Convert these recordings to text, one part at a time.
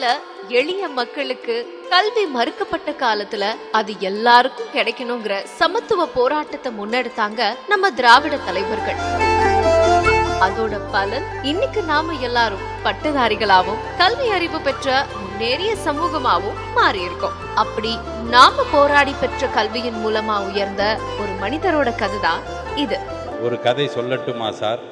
நாட்டுல எளிய மக்களுக்கு கல்வி மறுக்கப்பட்ட காலத்துல அது எல்லாருக்கும் கிடைக்கணுங்கிற சமத்துவ போராட்டத்தை முன்னெடுத்தாங்க நம்ம திராவிட தலைவர்கள். அதோட பலன் இன்னைக்கு நாம எல்லாரும் பட்டதாரிகளாவும் கல்வி அறிவு பெற்ற முன்னேறிய சமூகமாவும் மாறி இருக்கோம். அப்படி நாம போராடி பெற்ற கல்வியின் மூலமா உயர்ந்த ஒரு மனிதரோட கதை தான் இது. ஒரு கதை சொல்லட்டுமா சார்?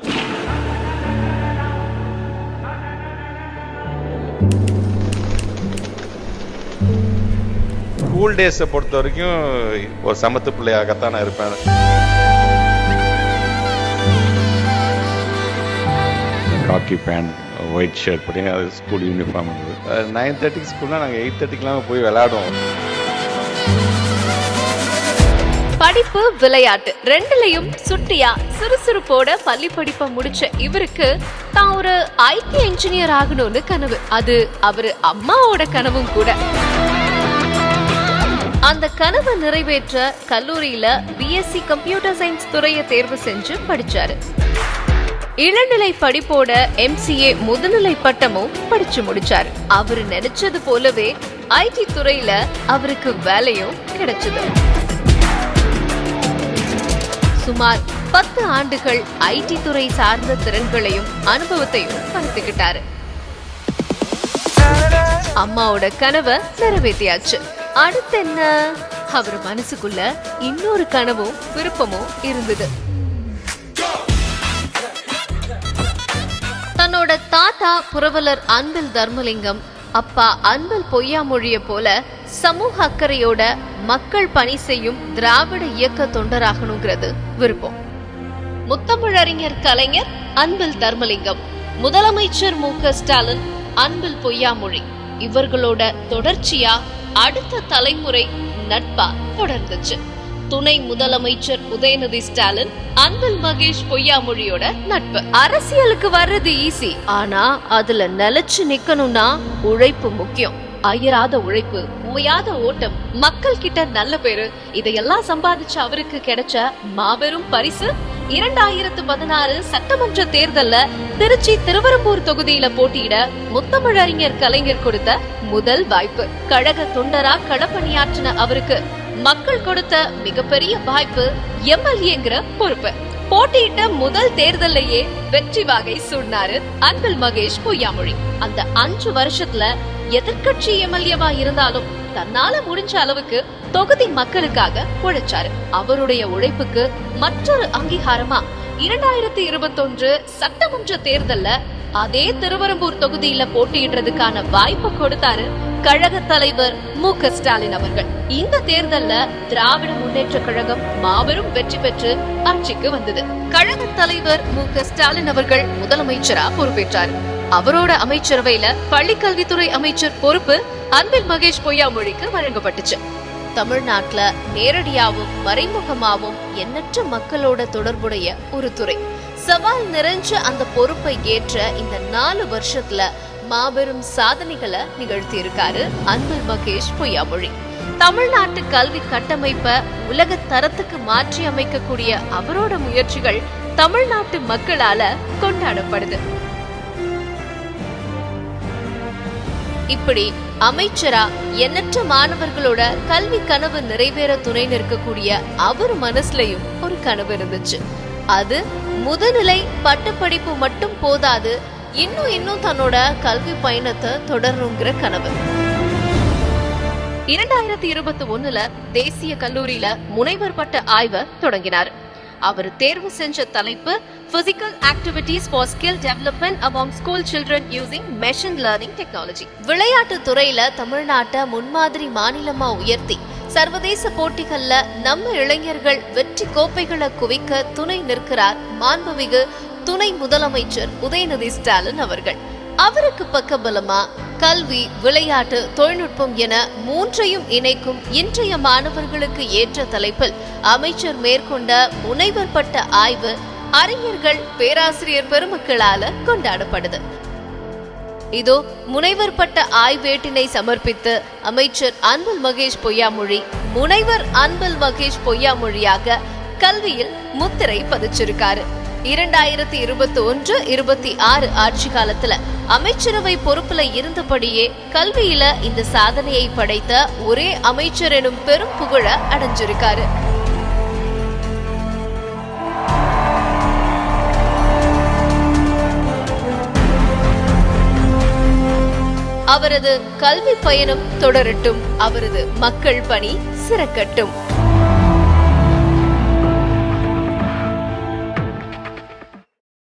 ஸ்கூல் டேஸை பொறுத்த வரைக்கும் ஒரு சமத்து பிள்ளையாகத்தான் நான் இருப்பேன். காக்கி பேண்ட், ஒயிட் ஷர்ட் படி அது ஸ்கூல் யூனிஃபார்ம் இருந்தது. 9:30 ஸ்கூல்னா நாங்கள் 8:30 போய் விளையாடுவோம். படிப்பு விளையாட்டு ரெண்டுலயும் சுட்டியா சுறுசுறுப்போட பள்ளி படிப்பை முடிச்ச இவருக்கு தான் ஒரு ஐடி என்ஜினியர் ஆகணும்னு கனவு. அது அவரு அம்மாவோட கனவும் கூட. அந்த கனவை நிறைவேற்ற கல்லூரியில பிஎஸ்சி கம்ப்யூட்டர் சயின்ஸ் துறையை தேர்வு செஞ்சு படிச்சாரு. இளநிலை படிப்போட MCA முதுநிலை பட்டமும் படிச்சு முடிச்சாரு. அவரு நினைச்சது போலவே ஐடி துறையில அவருக்கு வேலையும் கிடைச்சது. சுமார் 10 ஆண்டுகள் ஐடி துறை சார்ந்த திறன்களையும் அனுபவத்தையும் வளர்த்துக்கிட்டாரு. அம்மாவோட கனவை நிறைவேற்றியாச்சு. அடுத்து என்ன? அவர் மனசுக்குள்ள இன்னொரு கனவும் விருப்பமும் இருந்தது. தன்னோட தாத்தா புரவலர் அன்பில் தர்மலிங்கம், அப்பா அன்பில் பொய்யாமொழிய போல சமூக அக்கறையோட மக்கள் பணி செய்யும் திராவிட இயக்க தொண்டராகணுங்கிறது விருப்பம். முத்தமிழறிஞர் கலைஞர் அன்பில் தர்மலிங்கம், முதலமைச்சர் மு.க. ஸ்டாலின் அன்பில் பொய்யாமொழி, இவர்களோட தொடர்ச்சியா அடுத்த தலைமுறை நட்பா தொடர்ந்துச்சு. துணை முதலமைச்சர் உதயநிதி ஸ்டாலின் அன்பில் மகேஷ் பொய்யாமொழியோட நட்பு. அரசியலுக்கு வர்றது ஈஸி, ஆனா அதுல நிலைச்சு நிக்கணும்னா உழைப்பு முக்கியம். அயராத உழைப்பு, ஓயாத ஓட்டம், மக்கள் கிட்ட நல்ல பேரு, இதையெல்லாம் சம்பாதிச்ச அவருக்கு கிடைச்ச மாபெரும் பரிசு 2016 சட்டமன்ற தேர்தல்ல திருச்சி திருவரம்பூர் தொகுதியில போட்டியிட முத்தமிழறிஞர் கலைஞர் கொடுத்த முதல் வாய்ப்பு. கழக தொண்டரா களப்பணியாற்றின அவருக்கு மக்கள் கொடுத்த மிகப்பெரிய வாய்ப்பு MLAங்கிற பொறுப்பு. போட்டியிட்ட முதல் தேர்தலையே வெற்றி வாகை சூடினாரு அன்பில் மகேஷ் பொய்யாமொழி. அந்த 5 வருஷத்துல எதிர்கட்சி MLAவா இருந்தாலும் தன்னால முடிஞ்ச அளவுக்கு தொகுதி மக்களுக்காக உழைச்சாரு. அவருடைய உழைப்புக்கு மற்றொரு அங்கீகாரமா 2021 சட்டமன்ற தேர்தல்ல அதே திருவரம்பூர் தொகுதியில போட்டியிடுறதுக்கான வாய்ப்பு கொடுத்தாரு கழக தலைவர் மு.க. ஸ்டாலின் அவர்கள். இந்த தேர்தல்ல திராவிட முன்னேற்ற கழகம் மாபெரும் வெற்றி பெற்று ஆட்சிக்கு வந்தது. கழக தலைவர் மு.க. ஸ்டாலின் அவர்கள் முதலமைச்சரா பொறுப்பேற்றார். அவரோட அமைச்சரவையில பள்ளிக்கல்வித்துறை அமைச்சர் பொறுப்பு அன்பில் மகேஷ் பொய்யாமொழிக்கு வழங்கப்பட்டுச்சு. தமிழ்நாட்டுல நேரடியாவும் மறைமுகமாவும் எண்ணற்ற மக்களோட தொடர்புடைய ஒரு துறை. சவால் நிறைஞ்ச அந்த பொறுப்பை ஏற்ற இந்த 4 வருஷத்துல மாபெரும் சாதனைகளை நிகழ்த்தி இருக்காரு அன்பில் மகேஷ் பொய்யாமொழி. தமிழ்நாட்டு கல்வி கட்டமைப்பை உலக தரத்துக்கு மாற்றி அமைக்கக்கூடிய அவரோட முயற்சிகள் தமிழ்நாட்டு மக்களால கொண்டாடப்படுது. இப்படி அமைச்சரா எண்ணற்ற மாணவர்களோட கல்வி கனவு நிறைவேற துணை நிற்கக்கூடிய அவர் மனசுலயும் ஒரு கனவு இருந்துச்சு. அது முதுநிலை பட்டப்படிப்பு மட்டும் போதாது, இன்னும் தன்னோட கல்வி பயணத்தை தொடரணுங்கிற கனவு. 2021 தேசிய கல்லூரியில முனைவர் பட்ட ஆய்வை தொடங்கினார். அவர் தேர்வு செஞ்ச தலைப்பு Physical Activities for Skill Development Among School Children Using Machine Learning Technology. விளையாட்டு துறையில தமிழ்நாட்டை முன்மாதிரி மாநிலமா உயர்த்தி சர்வதேச போட்டிகள்ல நம்ம இளைஞர்கள் வெற்றி கோப்பைகளை குவிக்க துணை நிற்கிறார் மாண்புமிகு துணை முதலமைச்சர் உதயநிதி ஸ்டாலின் அவர்கள். அவருக்கு பக்கபலமா கல்வி, விளையாட்டு, தொழில்நுட்பம் என 3ஐயும் இணைக்கும் இன்றைய மாணவர்களுக்கு ஏற்ற தலைப்பில் அமைச்சர் மேற்கொண்ட முனைவர் பட்ட ஆய்வு அறிஞர்கள், பேராசிரியர் பெருமக்களால கொண்டாடப்படுது. இதோ முனைவர் பட்ட ஆய்வேட்டினை சமர்ப்பித்து அமைச்சர் அன்பில் மகேஷ் பொய்யாமொழி முனைவர் அன்பில் மகேஷ் பொய்யாமொழியாக கல்வியில் முத்திரை பதிச்சிருக்காரு. 2021-26 ஆட்சி காலத்துல அமைச்சரவை பொறுப்புல இருந்தபடியே கல்வியில இந்த சாதனையை படைத்த ஒரே அமைச்சர் எனும் பெரும் புகழ அடைஞ்சிருக்காரு. அவரது கல்வி பயணம் தொடரட்டும், அவரது மக்கள் பணி சிறக்கட்டும்.